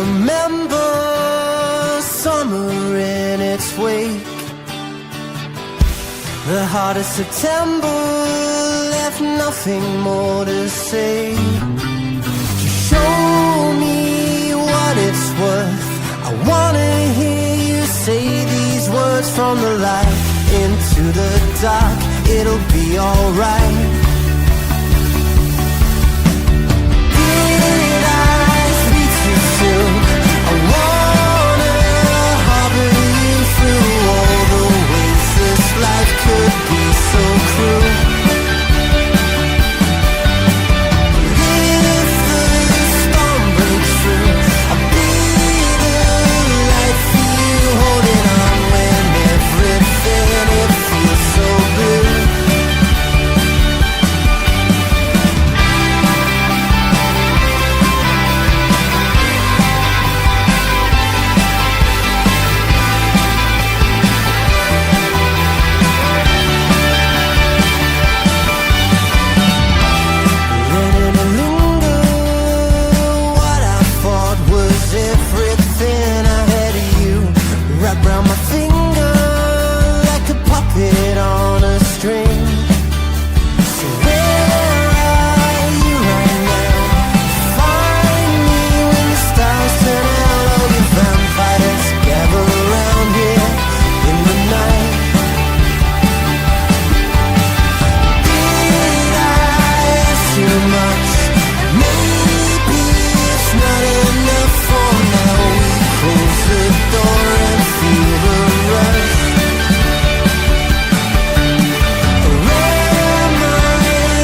remember summer in its wake. The heart of September left nothing more to say. Just show me what it's worth. I wanna hear you say these words from the light into the dark. It'll be alright. Did I speak too soon? I wanna harbor you through all the ways this life could be so cruel. If the storm breaks through, I'll be the light for you, holding on when everything it feels so blue. Letting it linger, what I thought was everything I had of you, wrapped round my finger like a puppet on a string. So where are you right now? Find me when the stars turn out. All you vampires gather around here in the night. Did I ask too much? Maybe it's not enough for now. We close the door and feel the rush. Or am I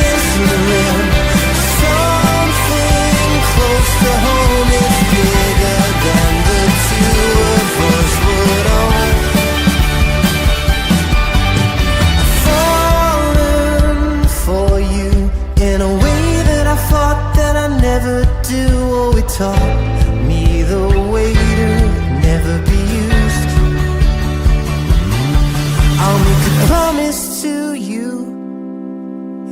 listening? Something close to home is bigger than the two of us would own. Fallen for you in a way that I thought that I never do. Oh, it taught me the way to never be used. I'll make a promise to you,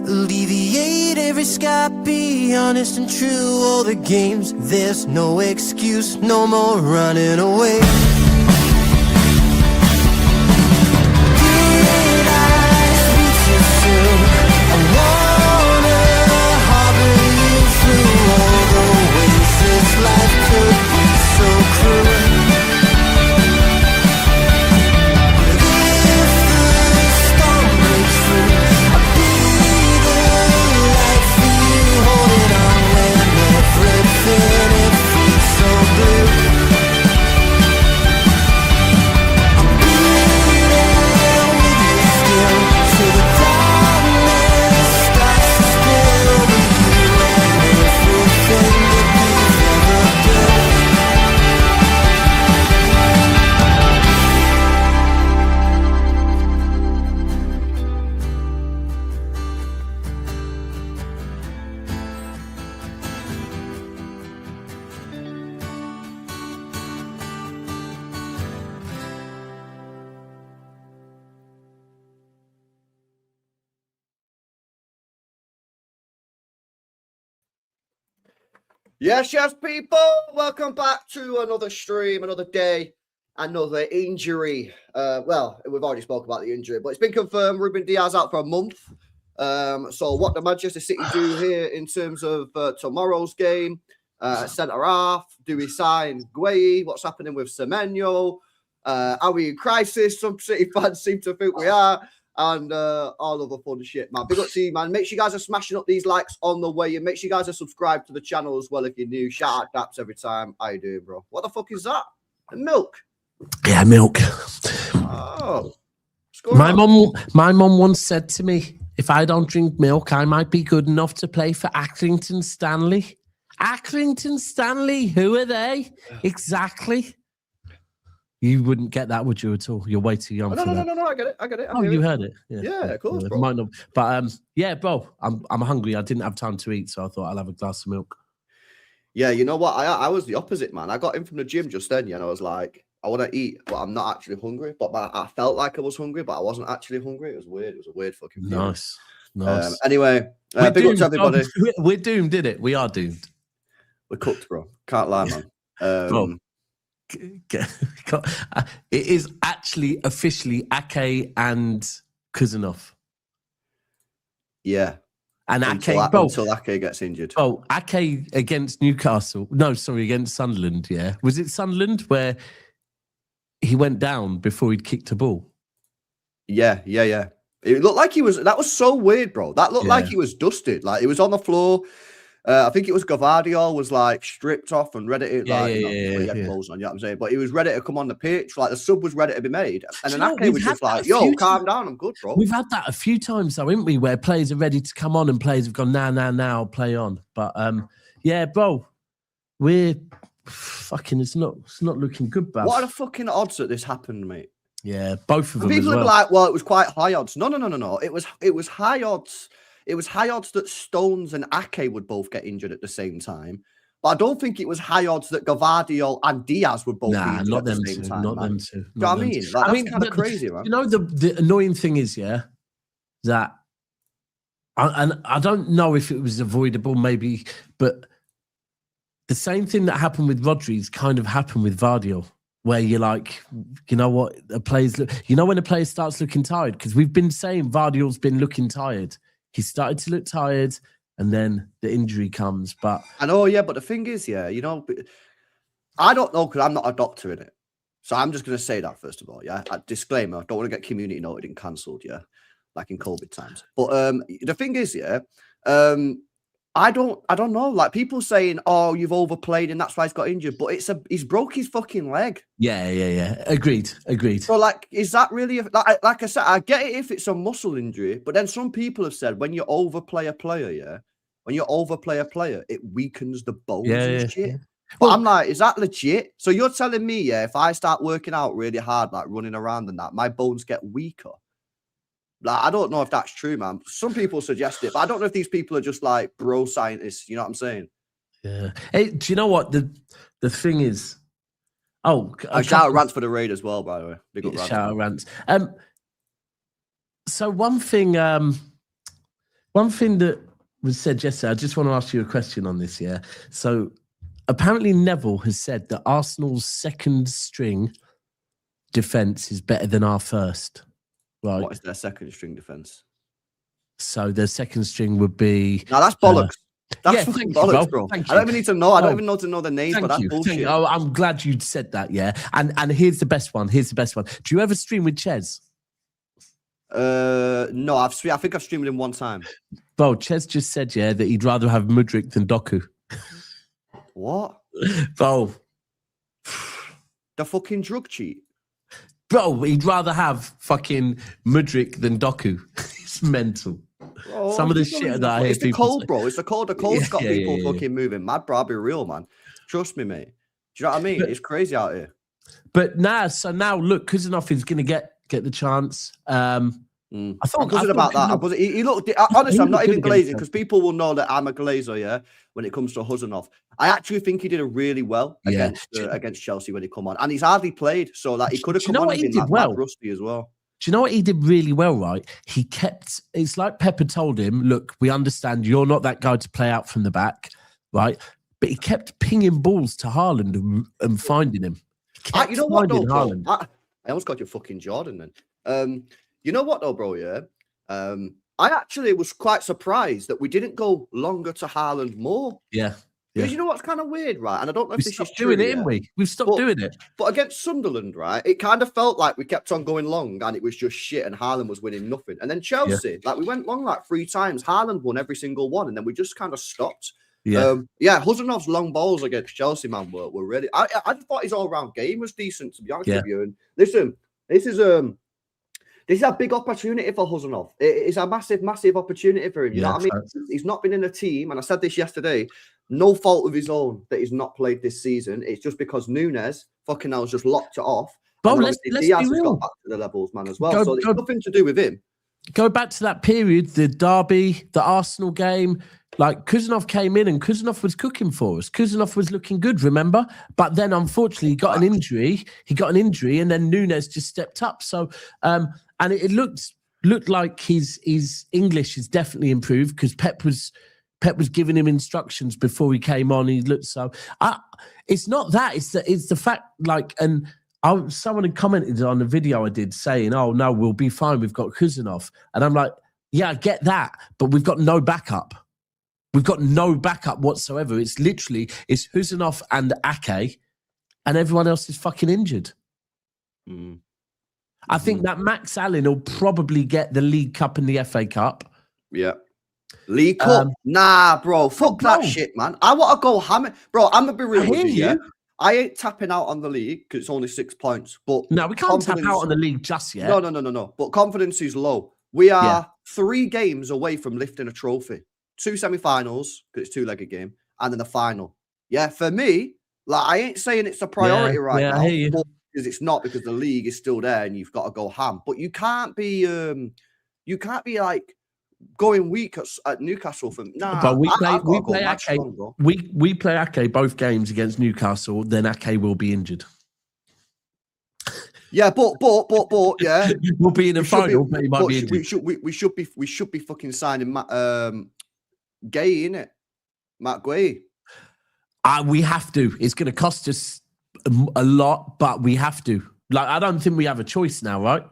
alleviate every sky, be honest and true. All the games, there's no excuse, no more running away. Did I speak too soon? I wanna harbor you through all the ways this life could be so cruel. If the storm breaks through, I'll be the light for you, holding on when everything it feels so blue. I'll be there with you still, till the darkness starts to spill over you and everything that we've ever built. Yes, people. Welcome back to another stream, another day, another injury. Well, we've already spoke about the injury, but it's been confirmed Ruben Dias out for a month. So what do Manchester City do here in terms of tomorrow's game? Centre half, do we sign Guay? What's happening with Semeno? Are we in crisis? Some City fans seem to think we are. And all of the fun shit, man. Big up to you, man. Make sure you guys are smashing up these likes on the way. And make sure you guys are subscribed to the channel as well if you're new. Shout out Daps every time. How you doing, bro? What the fuck is that? Milk? Yeah, milk. Oh. My mum once said to me, if I don't drink milk, I might be good enough to play for Accrington Stanley. Accrington Stanley, who are they? Exactly. You wouldn't get that, would you, at all? You're way too young for that. No, I get it. Oh, you heard it? Yeah, of course, bro. Might not, but yeah, bro, I'm hungry. I didn't have time to eat, so I thought I'll have a glass of milk. Yeah, you know what? I was the opposite, man. I got in from the gym just then, and I was like, I want to eat, but I'm not actually hungry. But I felt like I was hungry, but I wasn't actually hungry. It was weird. It was a weird fucking feeling. Nice. Anyway, big up to everybody. We're doomed, did it? We are doomed. We're cooked, bro. Can't lie, man. Bro, it is actually officially Ake and Kuzanov. Yeah. And Until Ake gets injured. Oh, Ake against Newcastle. No, sorry, against Sunderland, yeah. Was it Sunderland where he went down before he'd kicked a ball? Yeah. It looked like that was so weird, bro. That looked like he was dusted. Like, he was on the floor. I think it was Gvardiol was like stripped off and ready to he had clothes on, you know what I'm saying? But he was ready to come on the pitch, like the sub was ready to be made. And then Ake was just like, yo, calm down, I'm good, bro. We've had that a few times though, haven't we? Where players are ready to come on and players have gone, now, play on. But yeah, bro, we're fucking it's not looking good, bro. What are the fucking odds that this happened, mate? Yeah, both of them. People as well. are like, well, it was quite high odds. No. It was high odds. It was high odds that Stones and Ake would both get injured at the same time. But I don't think it was high odds that Gvardiol and Diaz would both be injured at the same time. Not them two. Do you know what I mean? Like, that's kind of crazy, man. You know, the annoying thing is, yeah, that I don't know if it was avoidable, maybe, but the same thing that happened with Rodri's kind of happened with Gvardiol, where you're like, you know what, when a player starts looking tired, because we've been saying Gvardiol's been looking tired. He started to look tired, and then the injury comes. But I know, yeah. But the thing is, yeah, you know, I don't know because I'm not a doctor in it, so I'm just going to say that first of all, yeah. Disclaimer: I don't want to get community noted and cancelled, yeah, like in COVID times. But the thing is, yeah, I don't know. Like, people saying, "Oh, you've overplayed and that's why he's got injured," but he's broke his fucking leg. Yeah. Agreed. So, like, is that really like I said? I get it if it's a muscle injury, but then some people have said when you overplay a player, yeah, it weakens the bones and shit. Yeah. But I'm like, is that legit? So you're telling me, yeah, if I start working out really hard, like running around and that, my bones get weaker? Like, I don't know if that's true, man. Some people suggest it, but I don't know if these people are just like bro scientists. You know what I'm saying? Yeah. Hey, do you know what the thing is? Oh, shout out Rants for the raid as well, by the way. Big up Rants. Shout out Rants. So one thing that was said yesterday, I just want to ask you a question on this. Yeah. So apparently Neville has said that Arsenal's second string defense is better than our first. Right. What is their second string defense? So their second string would be... No, that's bollocks. That's fucking bollocks, bro. I don't even need to know. I don't even know to know the names, but that's bullshit. Oh, I'm glad you said that, yeah. And here's the best one. Do you ever stream with Ches? No, I think I've streamed him one time. Bro, Ches just said, yeah, that he'd rather have Mudryk than Doku. What? Bro. The fucking drug cheat. Bro, he'd rather have fucking Mudryk than Doku. It's mental. Bro, some of the shit that I hear. It's the cold, bro. It's the cold. The cold's got people fucking moving mad, bro. I'll be real, man. Trust me, mate. Do you know what I mean? It's crazy out here. But now look, Kuzanov is going to get the chance. I thought about that. He looked. Honestly, I'm not even glazing because people will know that I'm a glazer. Yeah, when it comes to Kuzanov, I actually think he did a really well against Chelsea when he come on, and he's hardly played, so like he could have come on and been like rusty as well. Do you know what he did really well, right? He kept, it's like Pepper told him, look, we understand you're not that guy to play out from the back, right? But he kept pinging balls to Haaland and finding him. You know what, though, bro? I almost got your fucking Jordan then. You know what, though, bro, yeah? I actually was quite surprised that we didn't go longer to Haaland more. Yeah. Because you know what's kind of weird, right? And I don't know if this is true. We've stopped doing it, haven't we? We've stopped doing it. But against Sunderland, right, it kind of felt like we kept on going long and it was just shit and Haaland was winning nothing. And then Chelsea, like we went long like 3 times. Haaland won every single one and then we just kind of stopped. Yeah. Huzanov's long balls against Chelsea, man, were really... I thought his all-round game was decent, to be honest with you. And listen, this is a big opportunity for Huzanov. It's a massive, massive opportunity for him. You know what I mean? He's not been in a team, and I said this yesterday, no fault of his own that he's not played this season. It's just because Nunes fucking hell's just locked it off. But let's Diaz has got back to the levels, man, as well. So it's nothing to do with him. Go back to that period, the derby, the Arsenal game. Like, Kuzanov came in and Kuzanov was cooking for us. Kuzanov was looking good, remember? But then, unfortunately, he got an injury. And then Nunes just stepped up. So, and it looked like his English has definitely improved because Pep was Pep was giving him instructions before he came on. He looked so. It's not that. It's the fact. Like, and someone had commented on the video I did saying, "Oh no, we'll be fine. We've got Kuznetsov," and I'm like, "Yeah, I get that, but we've got no backup. We've got no backup whatsoever. It's literally Kuznetsov and Ake, and everyone else is fucking injured." Mm. I think that Max Allen will probably get the League Cup and the FA Cup. Yeah. League Cup? Nah, bro. Fuck that bro. shit, man. I want to go hammer. Bro, I'm going to be real with you. you. Yeah? I ain't tapping out on the league because it's only 6 points. But no, we can't tap out on the league just yet. No. But confidence is low. We are 3 games away from lifting a trophy. 2 semi-finals, because it's 2-legged game, and then the final. Yeah, for me, like I ain't saying it's a priority right now. I hear you. But because it's not, because the league is still there and you've got to go ham. But you can't be like going weak at Newcastle from But we play Ake. We play Ake both games against Newcastle, then Ake will be injured. Yeah, but yeah. We'll be in the final, but he might be injured. We should be fucking signing Guay, innit? Matt Guay. We have to. It's gonna cost us a lot, but we have to. Like, I don't think we have a choice now, right?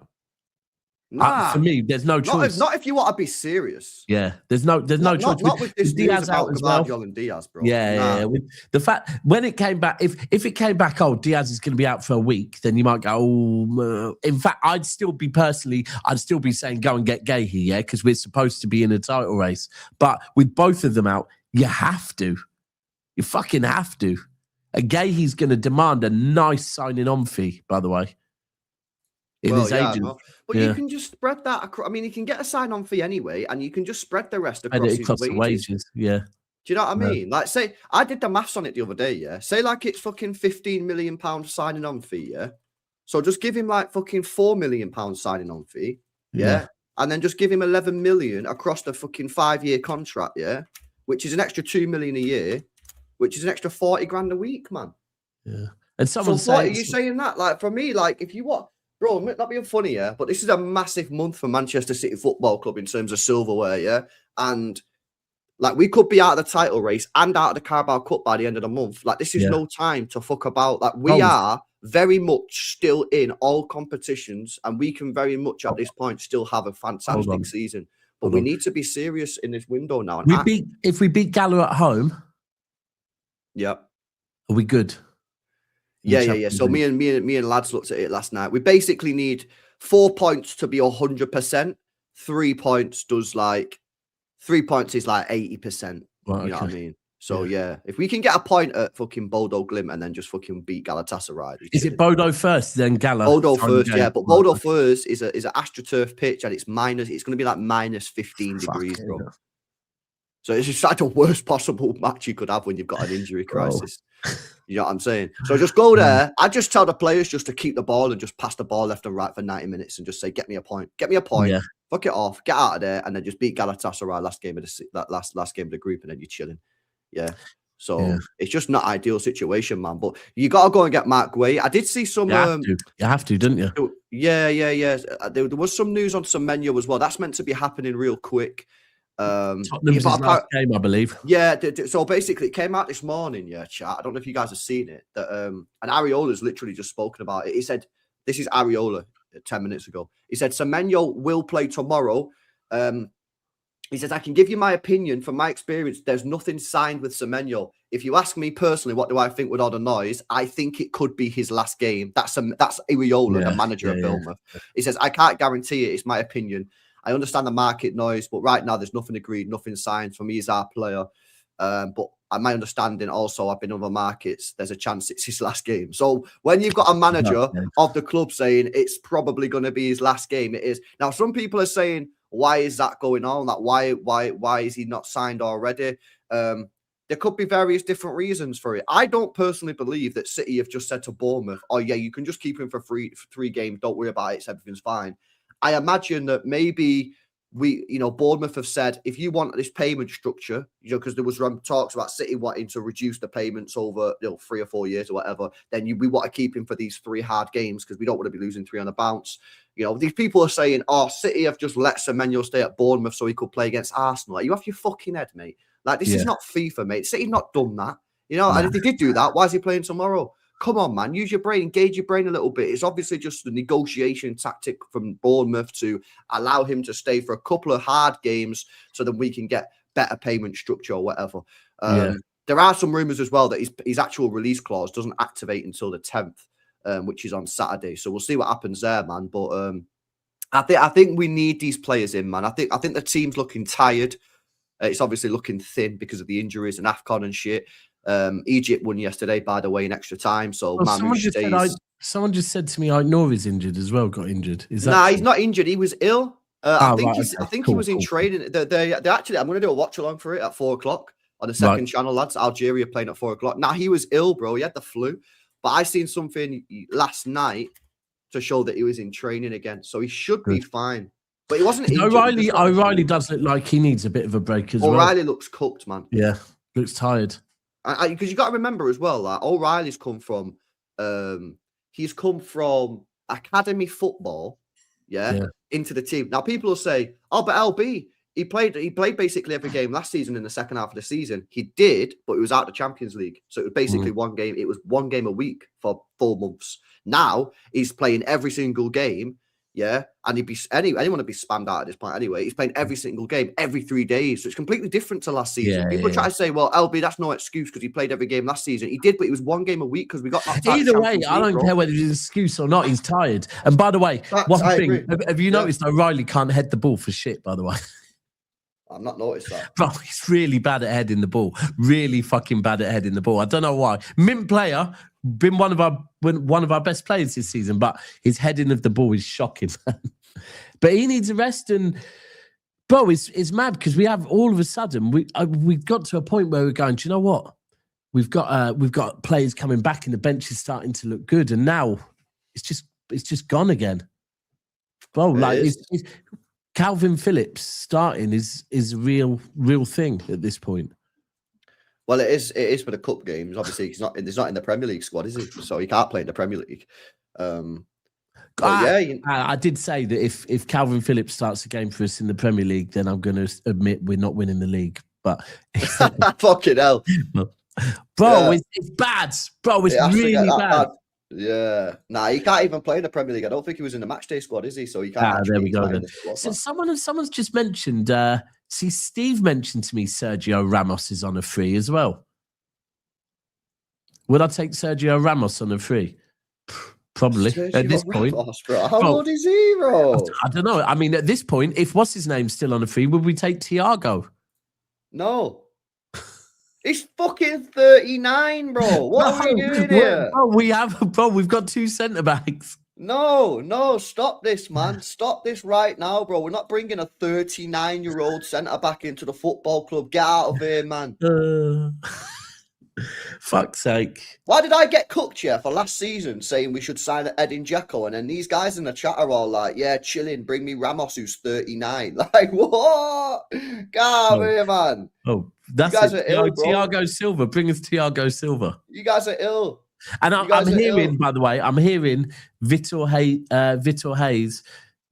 Nah, for me, there's no choice. Not if you want to be serious. Yeah, there's no choice. Not with this Diaz out as well. Gvardiol and Diaz, bro. Yeah. With the fact when it came back, if it came back, Diaz is going to be out for a week, then you might go, oh. In fact, I'd still be saying go and get Guay here, because we're supposed to be in a title race. But with both of them out, you have to. You fucking have to. He's going to demand a nice signing on fee, by the way. His agent. But you can just spread that across. I mean, you can get a sign on fee anyway, and you can just spread the rest across his wages. Yeah. Do you know what I mean? Like, say, I did the maths on it the other day, yeah? Say, like, it's fucking £15 million signing on fee, yeah? So just give him, like, fucking £4 million signing on fee, yeah? And then just give him 11 million across the fucking 5-year contract, yeah? Which is an extra 2 million a year, which is an extra 40 grand a week, man. Yeah. And someone so what are you saying that? Like, for me, like, if you want, bro, not being funny, yeah, but this is a massive month for Manchester City Football Club in terms of silverware, yeah? And, like, we could be out of the title race and out of the Carabao Cup by the end of the month. Like, this is no time to fuck about. Like, we are very much still in all competitions, and we can very much at this point still have a fantastic season. But we need to be serious in this window now. And if we beat Gala at home, are we good? Yeah. So me and lads looked at it last night. We basically need 4 points to be 100%. 3 points does like 3 points is like 80%. Right, you know what I mean? So yeah, if we can get a point at fucking Bodo Glimt and then just fucking beat Galatasaray. Is it Bodo first, then Gala? Bodo first, yeah. But Bodo first is an AstroTurf pitch, and it's going to be like minus 15 degrees, bro. So it's just like the worst possible match you could have when you've got an injury crisis. You know what I'm saying? So just go there. I just tell the players just to keep the ball and just pass the ball left and right for 90 minutes and just say, get me a point. Get me a point. Yeah. Fuck it off. Get out of there. And then just beat Galatasaray last game of the group, and then you're chilling. Yeah. So it's just not ideal situation, man. But you got to go and get Mark Guay. I did see some... You have to, didn't you? Yeah. There was some news on Semeno as well. That's meant to be happening real quick. Tottenham's last game, I believe. Yeah, so basically it came out this morning, chat. I don't know if you guys have seen it. That and Areola's literally just spoken about it. He said, this is Areola 10 minutes ago. He said, Semeno will play tomorrow. He says, I can give you my opinion. From my experience, there's nothing signed with Semeno. If you ask me personally, what do I think with all the noise? I think it could be his last game. That's Areola, the manager of Bournemouth. He says, I can't guarantee it. It's my opinion. I understand the market noise, but right now there's nothing agreed, nothing signed. For me, he's our player. But my understanding also, I've been in other markets, there's a chance it's his last game. So when you've got a manager of the club saying it's probably going to be his last game, it is. Now, some people are saying, why is that going on? Like, why is he not signed already? There could be various different reasons for it. I don't personally believe that City have just said to Bournemouth, oh yeah, you can just keep him for 3 games. Don't worry about it. Everything's fine. I imagine that maybe Bournemouth have said, if you want this payment structure, because there was talks about City wanting to reduce the payments over 3 or 4 years or whatever, then we want to keep him for these 3 hard games because we don't want to be losing 3 on the bounce. These people are saying, oh, City have just let Semeno stay at Bournemouth so he could play against Arsenal. Are you off your fucking head, mate? Like, this is not FIFA, mate. City's not done that. You know, and if they did do that, why is he playing tomorrow? Come on, man. Use your brain. Engage your brain a little bit. It's obviously just the negotiation tactic from Bournemouth to allow him to stay for a couple of hard games so that we can get better payment structure or whatever. There are some rumours as well that his actual release clause doesn't activate until the 10th, which is on Saturday. So we'll see what happens there, man. But I think we need these players in, man. I think the team's looking tired. It's obviously looking thin because of the injuries and AFCON and shit. Egypt won yesterday, by the way, in extra time. So someone just said to me, Nouri's injured as well. Got injured. Is that? Nah, he's not injured. He was ill. I think he was in cool. training. They actually, I'm going to do a watch along for it at 4:00 on the second channel, lads. Algeria playing at 4:00. Now he was ill, bro. He had the flu, but I seen something last night to show that he was in training again, so he should be fine. But he wasn't. O'Reilly does look like he needs a bit of a break as well. O'Reilly looks cooked, man. Yeah, looks tired. Because you got to remember as well that O'Reilly's come from, he's come from academy football, into the team. Now people will say, "Oh, but LB, he played basically every game last season in the second half of the season." He did, but it was out of the Champions League, so it was basically one game. It was one game a week for 4 months. Now he's playing every single game. Yeah, and anyone would be spammed out at this point anyway. He's playing every single game every 3 days, so it's completely different to last season. People try to say, "Well, LB, that's no excuse because he played every game last season." He did, but it was one game a week because we got knocked out. Either way, I don't care whether it's an excuse or not. He's tired. And by the way, one thing: have you noticed O'Reilly can't head the ball for shit? By the way. I've not noticed that. Bro, he's really bad at heading the ball. Really fucking bad at heading the ball. I don't know why. Mint player, been one of our best players this season, but his heading of the ball is shocking, man. But he needs a rest, and bro, it's mad because we have all of a sudden we got to a point where we're going, do you know what? We've got players coming back, and the bench is starting to look good, and now it's just gone again. Bro, it's Calvin Phillips starting is a real thing at this point. Well, it is for the cup games. Obviously, he's not in the Premier League squad, is he? So he can't play in the Premier League. I did say that if Calvin Phillips starts a game for us in the Premier League, then I'm going to admit we're not winning the league. But fucking hell, bro, it's bad. Bro, it's really bad. Yeah, nah, he can't even play in the Premier League. I don't think he was in the matchday squad, is he? So he can't. There we go. Then. So someone's just mentioned. Steve mentioned to me Sergio Ramos is on a free as well. Would I take Sergio Ramos on a free? Probably at this point. Bro. How old is he, bro? I don't know. I mean, at this point, if what's his name still on a free, would we take Thiago? No. He's fucking 39, bro. What are we doing here? We've got 2 centre backs. No, stop this, man. Stop this right now, bro. We're not bringing a 39-year-old centre back into the football club. Get out of here, man. Fuck's sake. Why did I get cooked here for last season saying we should sign Edin Dzeko? And then these guys in the chat are all like, yeah, chilling, bring me Ramos who's 39. Like, what? Get out of here, man. Oh, that's it. Thiago Silva. Bring us Thiago Silva. You guys are ill. And I'm hearing, by the way, Vitor Hayes.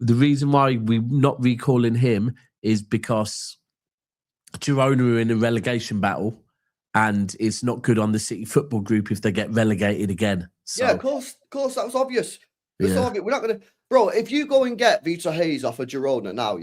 The reason why we're not recalling him is because Girona are in a relegation battle, and it's not good on the City football group if they get relegated again. So, yeah, of course, that was obvious. We're not going to, bro. If you go and get Vitor Hayes off of Girona now,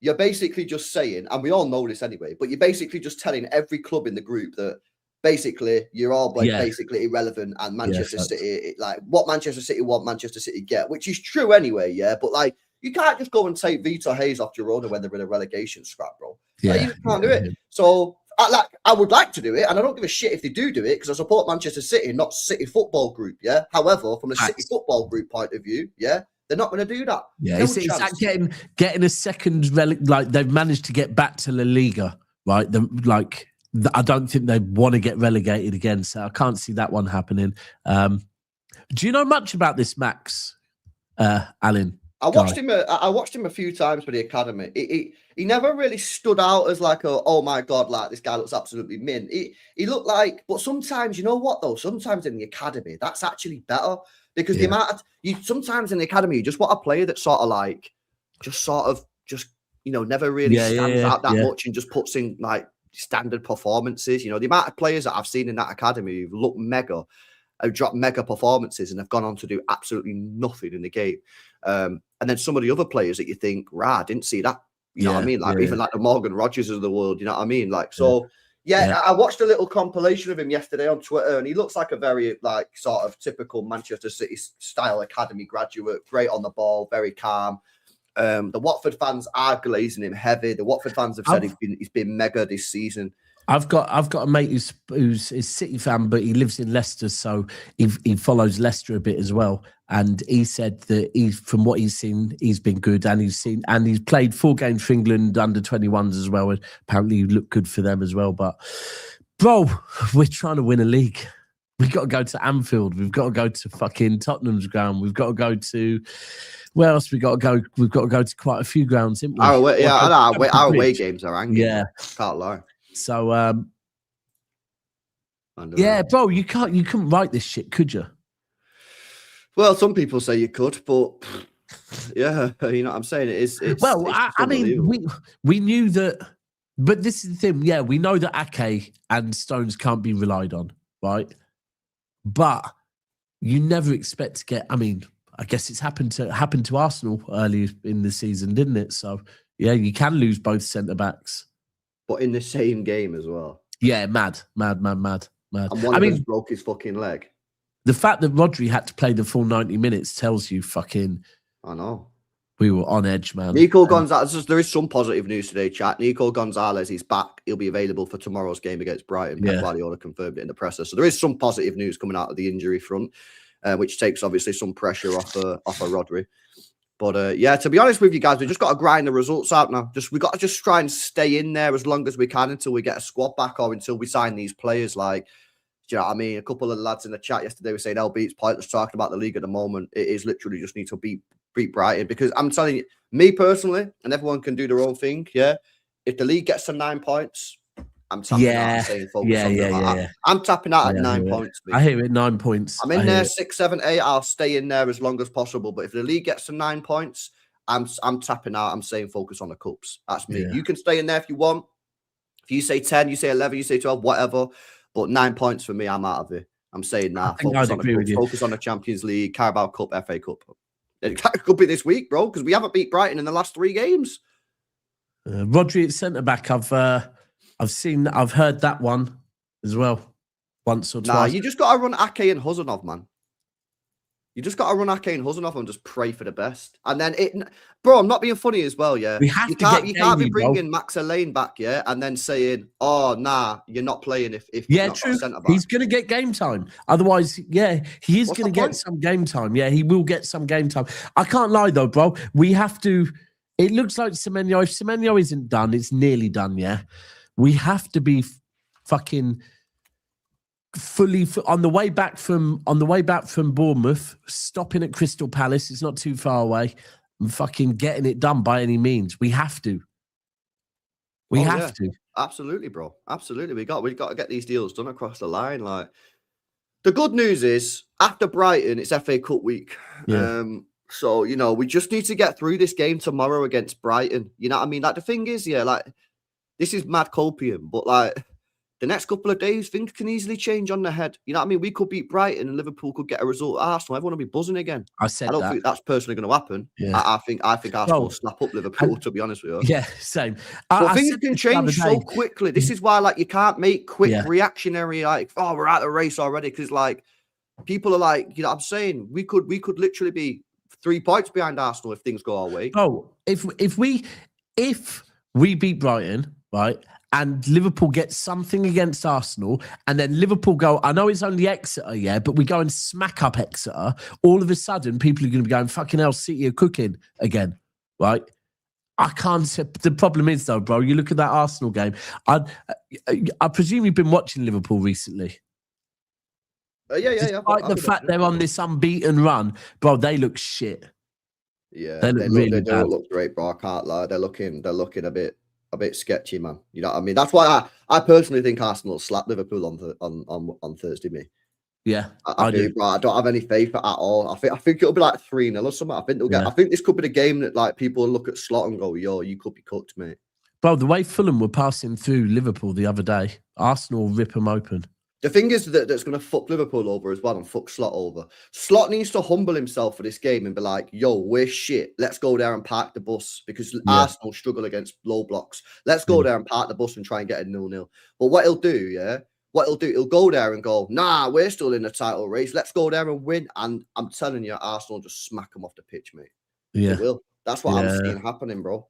you're basically just saying, and we all know this anyway, but you're basically just telling every club in the group that. Basically, you're all basically irrelevant, and Manchester City, like what Manchester City want, Manchester City get, which is true anyway, But like, you can't just go and take Vitor Hayes off Girona when they're in a relegation scrap, bro. Like, you just can't do it. So, I would like to do it, and I don't give a shit if they do it because I support Manchester City, not City Football Group, However, from a City Football Group point of view, they're not going to do that. Yeah, it's like getting a second like they've managed to get back to La Liga, right? I don't think they want to get relegated again, so I can't see that one happening. Do you know much about this Max, Alan? I watched him a few times for the academy. He never really stood out as like oh my god, like this guy looks absolutely mint. He looked like, but sometimes you know what though? Sometimes in the academy that's actually better because the amount of sometimes in the academy you just want a player that never really stands out that much and just puts in like standard performances. You know, the amount of players that I've seen in that academy who've looked mega, have dropped mega performances and have gone on to do absolutely nothing in the game. And then some of the other players that you think, I didn't see that. You know what I mean? Like even like the Morgan Rogers of the world, you know what I mean? Like, so I watched a little compilation of him yesterday on Twitter, and he looks like a very like sort of typical Manchester City style academy graduate, great on the ball, very calm. The Watford fans are glazing him heavy. The Watford fans have said he's been mega this season. I've got a mate who's a City fan, but he lives in Leicester, so he follows Leicester a bit as well. And he said that from what he's seen, he's been good, and he's played 4 games for England under 21s as well. And apparently, he looked good for them as well. But bro, we're trying to win a league. We've got to go to Anfield. We've got to go to fucking Tottenham's ground. We've got to go to where else? We've got to go. We've got to go to quite a few grounds, haven't we? Our away games are angry. Yeah, can't lie. So, bro, you couldn't write this shit, could you? Well, some people say you could, but yeah, you know what I'm saying? It's I mean, we knew that, but this is the thing. Yeah, we know that Ake and Stones can't be relied on, right? But you never expect to get. I mean, I guess it's happened to Arsenal early in the season, didn't it? So yeah, you can lose both centre backs. But in the same game as well. Yeah, mad. And one of them broke his fucking leg. The fact that Rodri had to play the full 90 minutes tells you fucking... I know. We were on edge, man. Nico Gonzalez, there is some positive news today, chat. Nico Gonzalez is back. He'll be available for tomorrow's game against Brighton. Pep Guardiola confirmed it in the presser. So there is some positive news coming out of the injury front, which takes obviously some pressure off of Rodri. But to be honest with you guys, we just got to grind the results out now. We got to just try and stay in there as long as we can until we get a squad back or until we sign these players. Like, do you know what I mean? A couple of lads in the chat yesterday were saying, LB, it's pointless talking about the league at the moment. It is literally just need to beat Brighton. Because I'm telling you, me personally, and everyone can do their own thing, if the league gets to 9 points, I'm tapping out and saying focus on that. I'm tapping out at 9 points. I hear it, 9 points. I'm in there 6, 7, 8. I'll stay in there as long as possible. But if the league gets to 9 points, I'm tapping out. I'm saying focus on the cups. That's me. You can stay in there if you want. If you say 10, you say 11, you say 12, whatever. But 9 points for me, I'm out of it. I'm saying that. Focus on the cups. Focus on the Champions League, Carabao Cup, FA Cup. It could be this week, bro, because we haven't beat Brighton in the last 3 games. Rodri at centre back. I've heard that one as well, once or twice. Nah, you just got to run Ake and Huzanov, man. You just got to run Ake and Huzanov and just pray for the best. And then bro, I'm not being funny as well, yeah. You can't be bringing Max Elaine back, yeah, and then saying, oh, nah, you're not playing if you're not true. Centre back. He's going to get game time. Otherwise, he is going to get some game time. Yeah, he will get some game time. I can't lie, though, bro. We have to... It looks like Semeno. If Semeno isn't done, it's nearly done, yeah. We have to be fucking fully on the way back from Bournemouth, stopping at Crystal Palace. It's not too far away, and fucking getting it done by any means. We have to. We have to. Absolutely, bro. Absolutely. We've got to get these deals done across the line. Like, the good news is after Brighton, it's FA Cup week. Yeah. So, you know, we just need to get through this game tomorrow against Brighton. You know what I mean? Like, the thing is, like, this is mad copium, but like the next couple of days, things can easily change on the head. You know what I mean? We could beat Brighton and Liverpool could get a result at Arsenal. Everyone will be buzzing again. I don't think that's personally going to happen. Yeah. I think Arsenal will snap up Liverpool, to be honest with you. Yeah, same. But things can change so quickly. This is why, like, you can't make quick reactionary, like, oh, we're out of the race already. Because, like, people are like, you know what I'm saying? We could literally be 3 points behind Arsenal if things go our way. Oh, if we beat Brighton, right, and Liverpool get something against Arsenal, and then Liverpool go, I know it's only Exeter, but we go and smack up Exeter, all of a sudden people are going to be going, fucking hell, City are cooking again, right? I can't. The problem is, though, bro, you look at that Arsenal game. I presume you've been watching Liverpool recently. Despite the fact they're on this unbeaten run, bro, they look shit. Yeah, they don't look great, bro. I can't lie. They're looking a bit sketchy, man. You know what I mean? That's why I personally think Arsenal will slap Liverpool on Thursday, me. Yeah, I do, bro. I don't have any faith at all. I think it'll be like 3-0 or something. I think this could be the game that like people look at Slot and go, yo, you could be cooked, mate. Bro, the way Fulham were passing through Liverpool the other day, Arsenal rip them open. The thing is that's going to fuck Liverpool over as well and fuck Slot over. Slot needs to humble himself for this game and be like, yo, we're shit. Let's go there and park the bus because Arsenal struggle against low blocks. Let's go there and park the bus and try and get a 0-0. But what he'll do, he'll go there and go, nah, we're still in the title race. Let's go there and win. And I'm telling you, Arsenal just smack them off the pitch, mate. Yeah. They will. That's what I'm seeing happening, bro.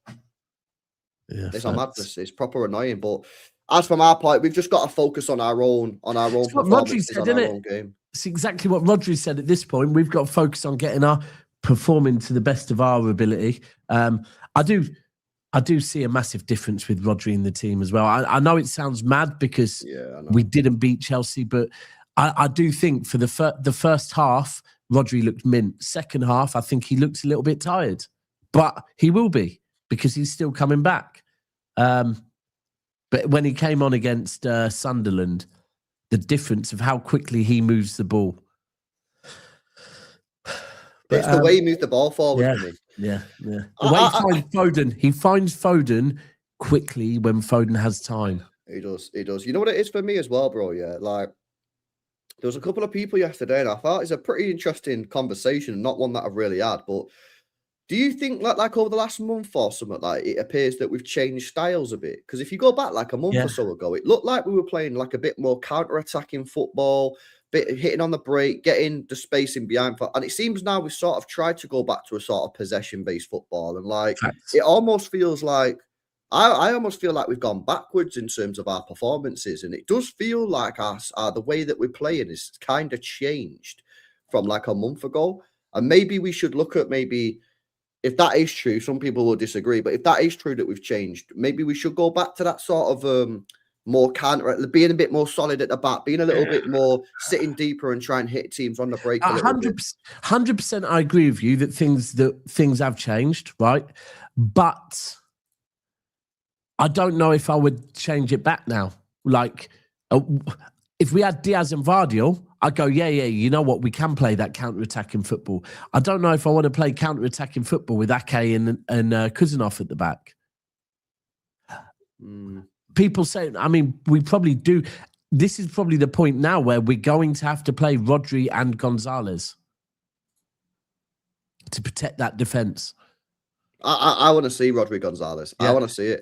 Yeah, it's a madness. It's proper annoying, but as from our point, we've just got to focus on our own performances, Rodri said, on our own game. It's exactly what Rodri said at this point. We've got to focus on getting our performing to the best of our ability. I do see a massive difference with Rodri in the team as well. I know it sounds mad because we didn't beat Chelsea, but I do think for the first half, Rodri looked mint. Second half, I think he looks a little bit tired, but he will be because he's still coming back. But when he came on against Sunderland, the difference of how quickly he moves the ball. It's the way he moves the ball forward for me. Yeah. The way he finds Foden quickly when Foden has time. He does. You know what it is for me as well, bro? Yeah, like there was a couple of people yesterday and I thought it's a pretty interesting conversation, not one that I've really had, but do you think like over the last month or something, like it appears that we've changed styles a bit? Because if you go back like a month or so ago, it looked like we were playing like a bit more counter-attacking football, bit hitting on the break, getting the space in behind. And it seems now we've sort of tried to go back to a sort of possession-based football. And like it almost feels like I almost feel like we've gone backwards in terms of our performances. And it does feel like the way that we're playing is kind of changed from like a month ago. And maybe we should look at if that is true, some people will disagree, but if that is true that we've changed, maybe we should go back to that sort of more counter, being a bit more solid at the back, being a little bit more sitting deeper and try and hit teams on the break. 100%, I agree with you that things have changed, right? But I don't know if I would change it back now. Like, if we had Dias and Gvardiol, I'd go, you know what? We can play that counter-attacking football. I don't know if I want to play counter-attacking football with Ake and Kuzanov at the back. People say, I mean, we probably do. This is probably the point now where we're going to have to play Rodri and Gonzalez to protect that defence. I want to see Rodri Gonzalez. I want to see it.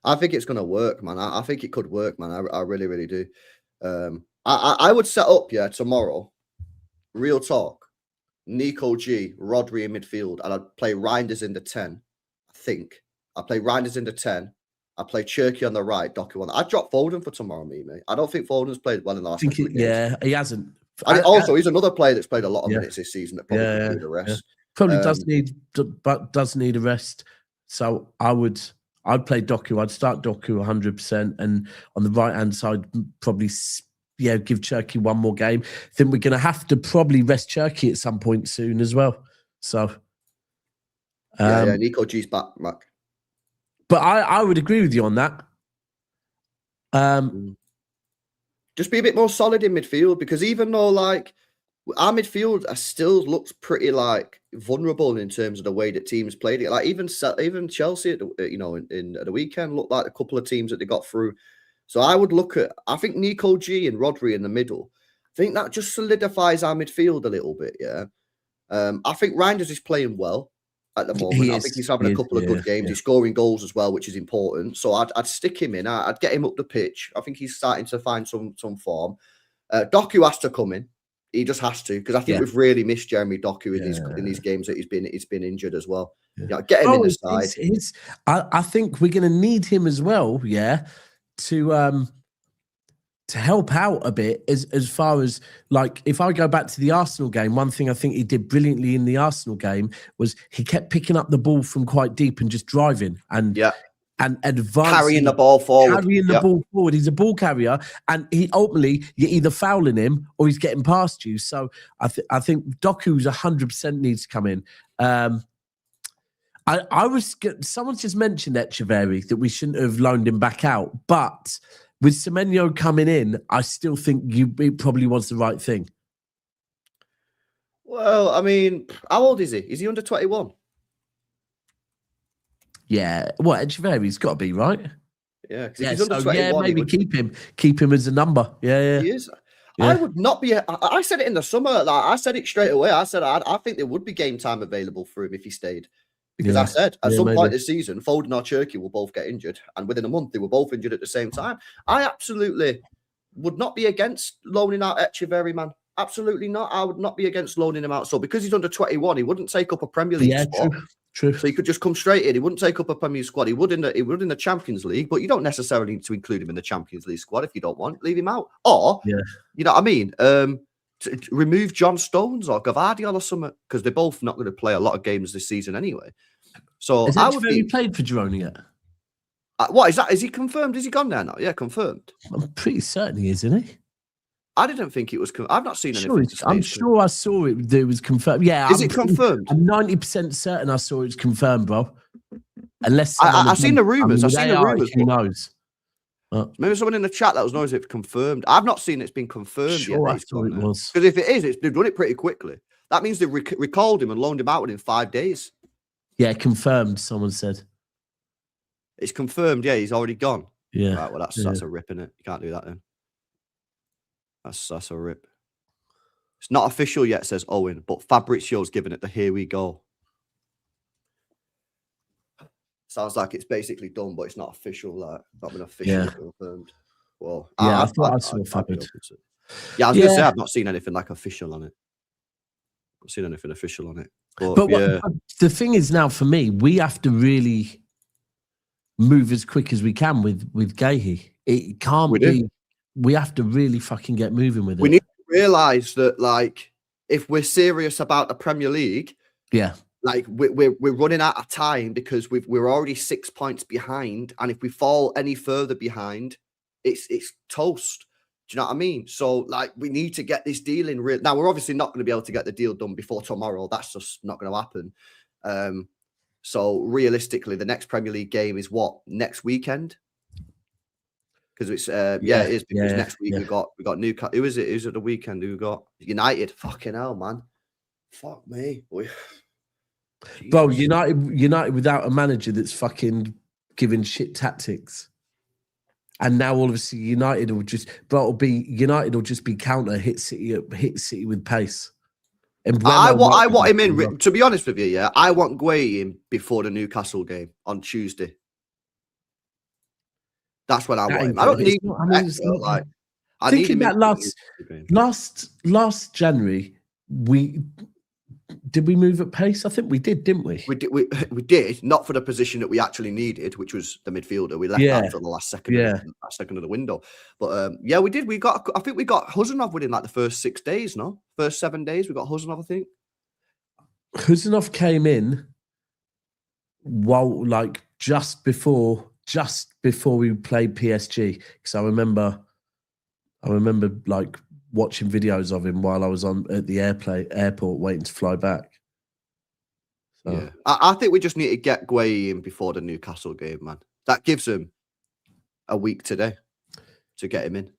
I think it's going to work, man. I think it could work, man. I really, really do. I would set up, tomorrow, real talk, Nico G, Rodri in midfield, and I'd play Reinders in the 10, I think. I'd play Reinders in the 10. I'd play Cherky on the right, Doku on the... I'd drop Foden for tomorrow, mate. I don't think Foden's played well in the last couple of games. Yeah, he hasn't. And he's another player that's played a lot of minutes this season that probably could need a rest. Probably does need a rest. So I'd play Doku. I'd start Doku 100%. And on the right-hand side, probably... give Cherky one more game. Then we're going to have to probably rest Cherky at some point soon as well. So, Nico G's back, Mac. But I would agree with you on that. Just be a bit more solid in midfield because even though like our midfield still looks pretty like vulnerable in terms of the way that teams played it. Like even Chelsea, at the weekend looked like a couple of teams that they got through. So I think Nico G and Rodri in the middle, I think that just solidifies our midfield a little bit, I think Reinders is playing well at the moment. I think he's having a couple of good games. He's scoring goals as well, which is important. So I'd stick him in. I'd get him up the pitch. I think he's starting to find some form. Doku has to come in. He just has to, because I think we've really missed Jeremy Doku in these games that he's been injured as well. Get him in the side. I think we're going to need him as well, to help out a bit as far as like if I go back to the Arsenal game, one thing I think he did brilliantly in the Arsenal game was he kept picking up the ball from quite deep and just driving and advancing, carrying the ball forward. Ball forward. He's a ball carrier, and he ultimately you're either fouling him or he's getting past you. So I think Doku's 100% needs to come in. Someone just mentioned Echeverri that we shouldn't have loaned him back out, but with Semeno coming in, I still think it probably was the right thing. Well, I mean, how old is he? Is he under 21? Yeah. Well, Echeverry's got to be, right? Yeah, because if Yeah, he's under so 21, yeah, he maybe would. keep him as a number. Yeah, He is. yeah. I would not be. I said it in the summer. Like I said it straight away. I said I think there would be game time available for him if he stayed. Because I Yeah. said at Yeah, some maybe. point this season, Foden or Cherky will both get injured, and within a month they were both injured at the same time. I absolutely would not be against loaning out Echeverry, man. Absolutely not. I would not be against loaning him out. So because he's under 21, he wouldn't take up a Premier League spot. True. So he could just come straight in. He wouldn't take up a Premier League squad. He would in the Champions League, but you don't necessarily need to include him in the Champions League squad if you don't want. Leave him out, or you know what I mean. To remove John Stones or Gvardiol or something because they're both not going to play a lot of games this season anyway. So Has I would be. played for Girona yet? What is that? Is he confirmed? Is he gone there now? Yeah, confirmed. I'm pretty certain he is, isn't he? I didn't think it was. I've not seen anything. I'm sure I saw it. It was confirmed. Yeah, is it confirmed? I'm 90% certain I saw it's confirmed, bro. Unless I've seen the rumors. I've seen the rumors. Who knows? Maybe someone in the chat let us know if it's confirmed. I've not seen it's been confirmed sure, yet. I thought it was. Because if it is, they've done it pretty quickly. That means they've recalled him and loaned him out within 5 days. Yeah, confirmed. Someone said it's confirmed. Yeah, he's already gone. Yeah. Right. Well, that's a rip, innit? You can't do that then. That's a rip. It's not official yet, says Owen, but Fabrizio's giving it the here we go. Sounds like it's basically done, but it's not official. Like not been officially confirmed. Well, yeah, I thought I saw Fabrizio. Yeah, I was gonna say I've not seen anything like official on it. I've seen anything official on it. But yeah. The thing is now for me, we have to really move as quick as we can with Guay. It can't be. We have to really fucking get moving with it. We need to realise that, like, if we're serious about the Premier League, like we're running out of time because we're already 6 points behind, and if we fall any further behind, it's toast. Do you know what I mean? So, like, we need to get this deal in real. Now, we're obviously not going to be able to get the deal done before tomorrow. That's just not going to happen. So, realistically, the next Premier League game is what? Next weekend? Because it's it is because next week we got Newcastle. Who is it? Who's at the weekend? Who got United? Fucking hell, man! Fuck me, bro. United without a manager that's fucking giving shit tactics, and now all of a sudden United will just be counter hit City with pace. And I want him in. To be honest with you, I want Guay in before the Newcastle game on Tuesday. That's what I want him. I don't need. I need him. Last January, did we move at pace? I think we did, didn't we? We did, not for the position that we actually needed, which was the midfielder. We left that for the last second. Second of the window. But we did. I think we got Huzanov within like the first 6 days. No, first 7 days we got Huzanov. I think Huzanov came in just before we played PSG, because I remember like watching videos of him while I was at the airport waiting to fly back. So. Yeah, I think we just need to get Guay in before the Newcastle game, man. That gives him a week today to get him in.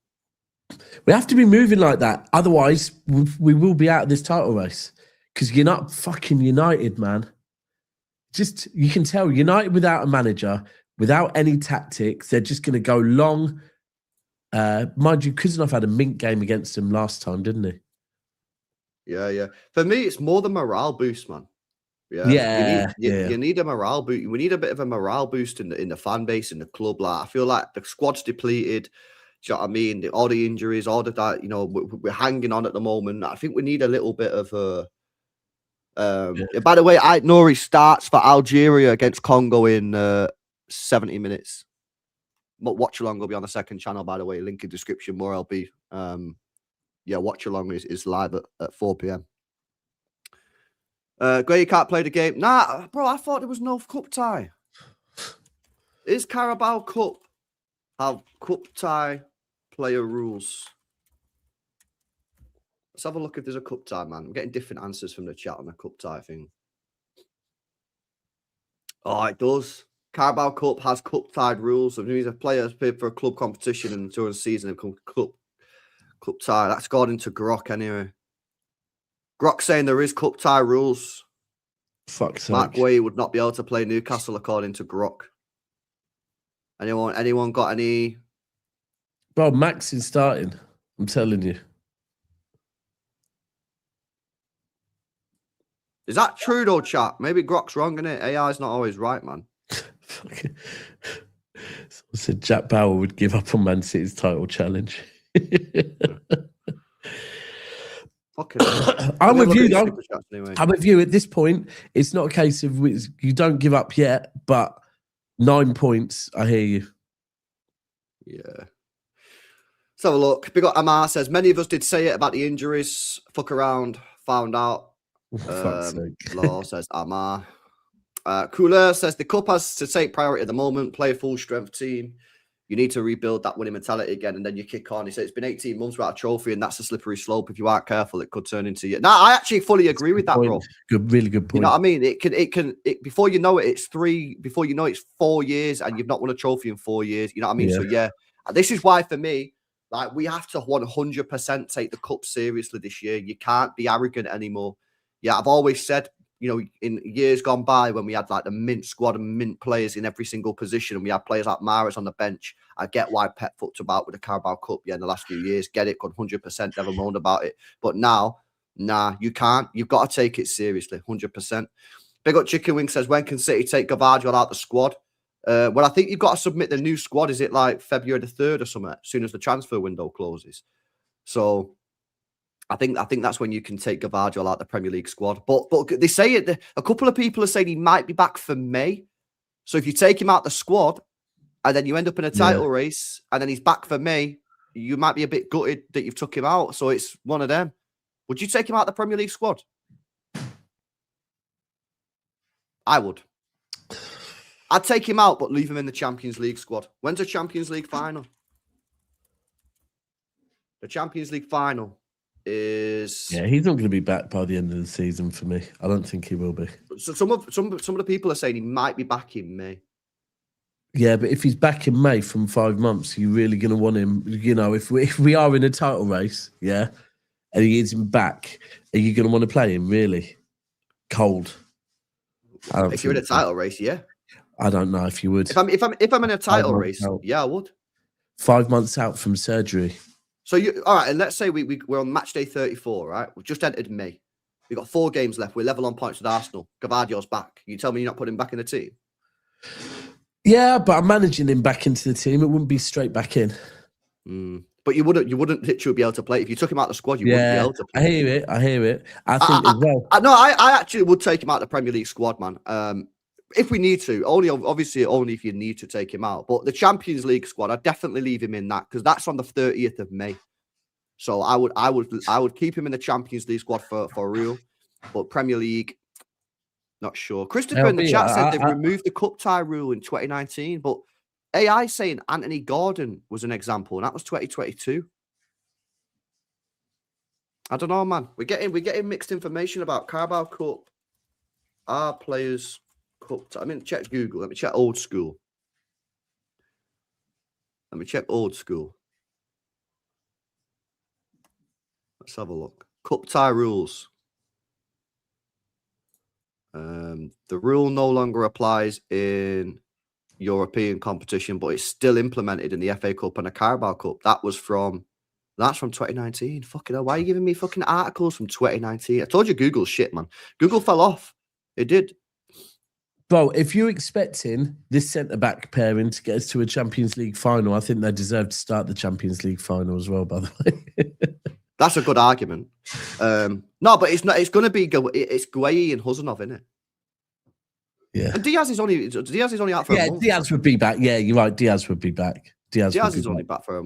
We have to be moving like that, otherwise we will be out of this title race. Because you're not fucking United, man. Just you can tell United without a manager. Without any tactics, they're just going to go long. Mind you, Kuzanov had a mint game against him last time, didn't he? Yeah. For me, it's more the morale boost, man. You need a morale boost. We need a bit of a morale boost in the fan base, in the club. Like, I feel like the squad's depleted. Do you know what I mean? All the injuries, all that, we're hanging on at the moment. I think we need a little bit of a. By the way, Nori starts for Algeria against Congo in 70 minutes. But watch along will be on the second channel, by the way. Link in description. More LB. Watch along is live at 4 p.m. Guay, you can't play the game. Nah, bro. I thought there was no cup tie. Is Carabao Cup have cup tie player rules? Let's have a look if there's a cup tie, man. I'm getting different answers from the chat on the cup tie thing. Oh, it does. Carabao Cup has cup-tied rules. So it means if players play for a club competition and during the season they become cup tie. That's according to Grok anyway. Grok saying there is cup tie rules. Fuck's sake. Mark Guay would not be able to play Newcastle according to Grok. Anyone got any? Bro, Max is starting. I'm telling you. Is that true though, chat? Maybe Grok's wrong, innit? AI's not always right, man. Someone said Jack Bauer would give up on Man City's title challenge. I'm with you, though. Anyway. I'm with you. At this point, it's not a case of you don't give up yet, but 9 points. I hear you. Yeah. Let's have a look. Big up Amar says, many of us did say it about the injuries. Fuck around, found out. Law says Amar. Cooler says, the cup has to take priority at the moment. Play a full strength team. You need to rebuild that winning mentality again, and then you kick on. He said it's been 18 months without a trophy, and that's a slippery slope. If you aren't careful, it could turn into you. Now, I actually fully agree with that, bro. Good, really good point. You know what I mean? It can. Before you know it, it's 3. Before you know it's 4 years, and you've not won a trophy in 4 years. You know what I mean? Yeah. So yeah, this is why for me, like, we have to 100% take the cup seriously this year. You can't be arrogant anymore. Yeah, I've always said, you know, in years gone by when we had like the mint squad and mint players in every single position, and we had players like Mahrez on the bench. I get why Pep fucked about with the Carabao Cup, in the last few years. Get it, 100%, never moaned about it. But now, nah, you can't. You've got to take it seriously, 100%. Big up Chicken Wing says, when can City take Gvardiol out the squad? Well, I think you've got to submit the new squad. Is it like February the 3rd or something? As soon as the transfer window closes. So I think that's when you can take Gvardiol out the Premier League squad. But they say it. A couple of people are saying he might be back for May. So if you take him out the squad and then you end up in a title race and then he's back for May, you might be a bit gutted that you've took him out. So it's one of them. Would you take him out the Premier League squad? I would. I'd take him out, but leave him in the Champions League squad. When's the Champions League final? The Champions League final is... Yeah, he's not going to be back by the end of the season for me. I don't think he will be. So some of the people are saying he might be back in May. Yeah, but if he's back in May from 5 months, you're really going to want him. You know, if we are in a title race, yeah, and he isn't back, are you going to want to play him, really? Cold. If you're in a title race, yeah. I don't know if you would. If I'm in a title race, yeah, I would. 5 months out from surgery. So all right, and let's say we're on match day 34, right? We've just entered May. We've got 4 games left. We're level on points with Arsenal. Gvardiol's back. You tell me you're not putting him back in the team? Yeah, but I'm managing him back into the team. It wouldn't be straight back in. But you wouldn't literally be able to play. If you took him out of the squad, you wouldn't be able to play. I hear it. I think as well. I actually would take him out of the Premier League squad, man. If we need to, obviously only if you need to take him out. But the Champions League squad, I'd definitely leave him in that because that's on the 30th of May. So I would keep him in the Champions League squad for real. But Premier League, not sure. Christopher in the chat said they've removed the cup tie rule in 2019, but AI saying Anthony Gordon was an example, and that was 2022. I don't know, man. We're getting mixed information about Carabao Cup. Our players cup. I mean, check Google. Let me check old school. Let's have a look. Cup tie rules. The rule no longer applies in European competition, but it's still implemented in the FA Cup and the Carabao Cup. That's from 2019. Fucking hell, why are you giving me fucking articles from 2019? I told you Google's shit, man. Google fell off. It did. Bro, if you're expecting this centre-back pairing to get us to a Champions League final, I think they deserve to start the Champions League final as well, by the way. That's a good argument. No, but it's not. It's going to be. It's Guay and Huzanov, isn't it? Yeah. And Diaz is only out for a month. Diaz would be back. Yeah, you're right. Diaz would be back. Diaz is only out for a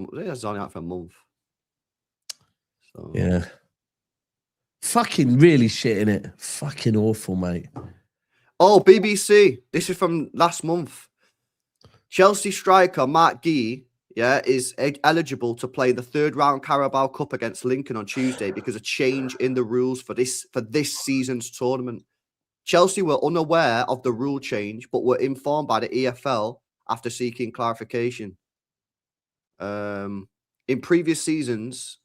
month. So. Yeah. Fucking really shit in it. Fucking awful, mate. Oh, BBC. This is from last month. Chelsea striker Mark Guay, is eligible to play the 3rd round Carabao Cup against Lincoln on Tuesday because of change in the rules for this season's tournament. Chelsea were unaware of the rule change, but were informed by the EFL after seeking clarification. In previous seasons,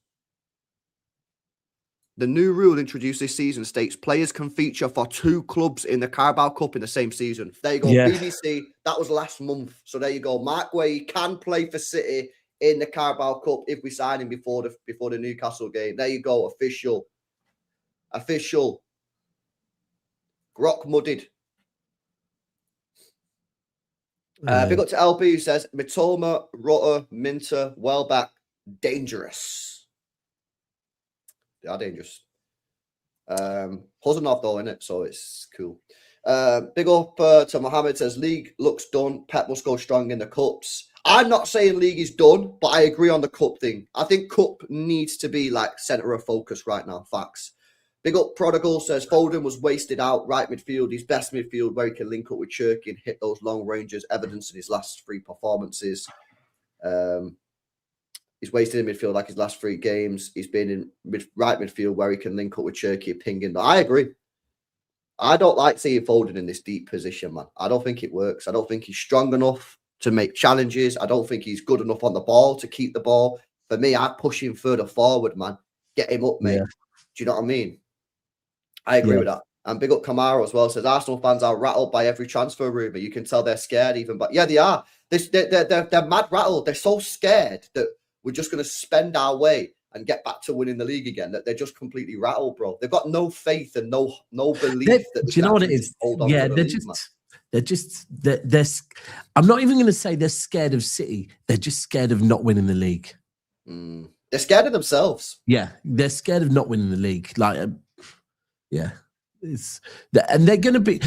The new rule introduced this season states players can feature for 2 clubs in the Carabao Cup in the same season. There you go, Yeah. BBC. That was last month. So there you go. Mark Guay can play for City in the Carabao Cup if we sign him before the Newcastle game. There you go. Official. Grok mudded. Big up to LP who says Mitoma, Rutter, Minter, Welbeck, dangerous. They are dangerous. Huzanov though, innit? So it's cool. Big up to Mohammed says league looks done. Pep must go strong in the cups. I'm not saying league is done, but I agree on the cup thing. I think cup needs to be like center of focus right now. Facts. Big up Prodigal says Foden was wasted out right midfield. His best midfield where he can link up with Cherky and hit those long ranges. Evidence in his last 3 performances. He's wasted in midfield like his last 3 games. He's been in right midfield where he can link up with Cherky and ping in. But I agree. I don't like seeing Foden in this deep position, man. I don't think it works. I don't think he's strong enough to make challenges. I don't think he's good enough on the ball to keep the ball. For me, I'd push him further forward, man. Get him up, mate. Yeah. Do you know what I mean? I agree with that. And big up Kamara as well. Says Arsenal fans are rattled by every transfer rumor. You can tell they're scared even. But yeah, they are. They're mad rattled. They're so scared that we're just going to spend our way and get back to winning the league again. That they're just completely rattled, bro. They've got no faith and no belief. Do you know what it is? Yeah, they're just. I'm not even going to say they're scared of City. They're just scared of not winning the league. They're scared of themselves. Yeah, they're scared of not winning the league. Like, yeah, and they're going to be,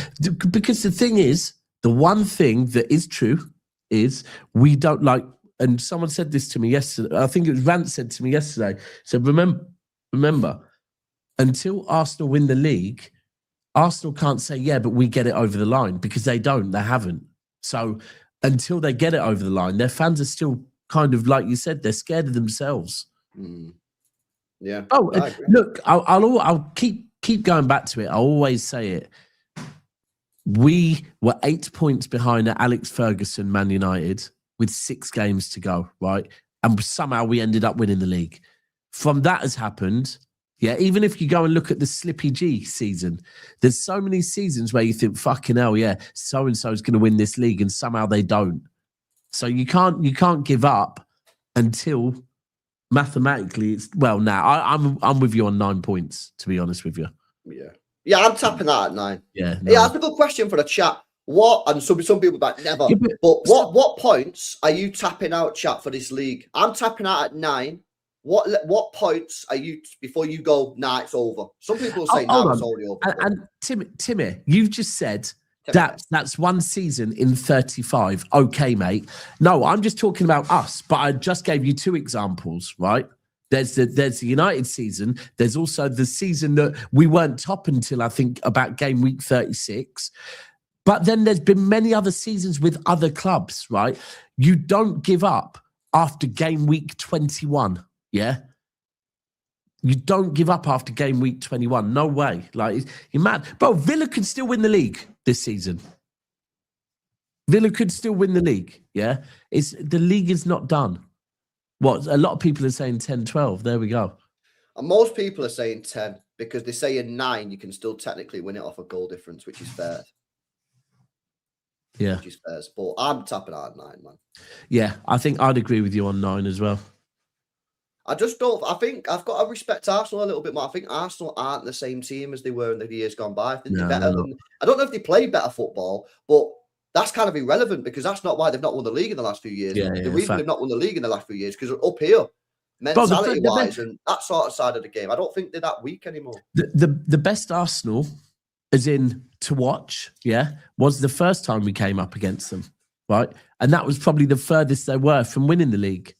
because the thing is, the one thing that is true is we don't like. And someone said this to me yesterday. I think it was Rants said to me yesterday. So remember, until Arsenal win the league, Arsenal can't say, yeah, but we get it over the line, because they don't. They haven't. So until they get it over the line, their fans are still kind of, like you said, they're scared of themselves. Yeah. Oh, look, I'll keep going back to it. I always say it. We were 8 points behind Alex Ferguson, Man United, with 6 games to go, right? And somehow we ended up winning the league. From that has happened, yeah, even if you go and look at the Slippy G season, there's so many seasons where you think, fucking hell, yeah, so-and-so is going to win this league, and somehow they don't. So you can't give up until mathematically it's, well, now I'm with you on 9 points, to be honest with you. Yeah, I'm tapping that at 9. Yeah, that's a good question for the chat. What, and some people that never, but what points are you tapping out, chat, for this league? I'm tapping out at 9. What points are you before you go? Nah, it's over. Some people say it's already over. And Timmy, you've just said that's one season in 35. Okay, mate. No, I'm just talking about us. But I just gave you 2 examples, right? There's the United season. There's also the season that we weren't top until I think about game week 36. But then there's been many other seasons with other clubs, right? You don't give up after game week 21, yeah? You don't give up after game week 21. No way. Like, you're mad. Bro, Villa could still win the league this season. Villa could still win the league, yeah? The league is not done. What? A lot of people are saying 10, 12. There we go. And most people are saying 10 because they say in 9 you can still technically win it off a goal difference, which is fair. Yeah. Which is fair. But I'm tapping out at 9, man. Yeah, I think I'd agree with you on 9 as well. I just don't. I think I've got to respect Arsenal a little bit more. I think Arsenal aren't the same team as they were in the years gone by. I think they're better than. I don't know if they play better football, but that's kind of irrelevant because that's not why they've not won the league in the last few years. The reason they've not won the league in the last few years because up here, mentality-wise and that sort of side of the game, I don't think they're that weak anymore. The best Arsenal, as in to watch, was the first time we came up against them, right? And that was probably the furthest they were from winning the league.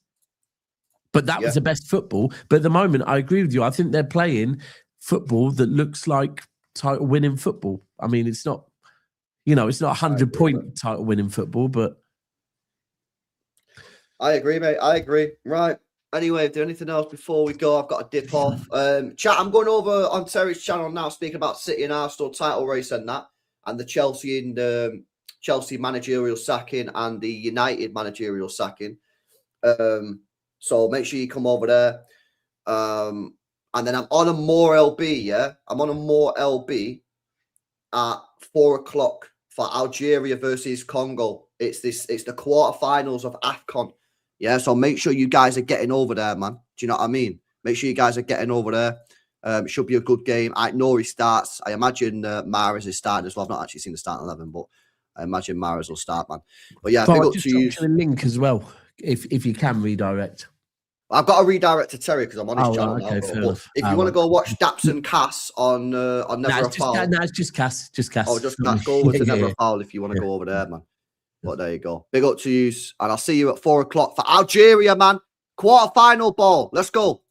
But that was the best football. But at the moment, I agree with you. I think they're playing football that looks like title-winning football. I mean, it's not, it's not 100-point title-winning football, but... I agree, mate. I agree. Right. Anyway, if there's anything else before we go, I've got to dip off. Chat, I'm going over on Terry's channel now, speaking about City and Arsenal title race and that, and the Chelsea managerial sacking and the United managerial sacking. So make sure you come over there. And then I'm on a more LB, yeah? I'm on a more LB at 4 o'clock for Algeria versus Congo. It's the quarterfinals of AFCON. Yeah, so make sure you guys are getting over there, man. Do you know what I mean? Make sure you guys are getting over there. It should be a good game. I know he starts. I imagine Mahrez is starting as well. I've not actually seen the starting 11, but I imagine Mahrez will start, man. But yeah, big up to you. The link as well, if you can redirect. I've got to redirect to Terry because I'm on his channel okay, now. But if you want to go watch Daps and Cass on Never a Foul. No, it's just Cass. Just Cass. Oh, just Cass. Go over to Never a Foul if you want to go over there, man. But there you go. Big up to you. And I'll see you at 4 o'clock for Algeria, man. Quarterfinal ball. Let's go.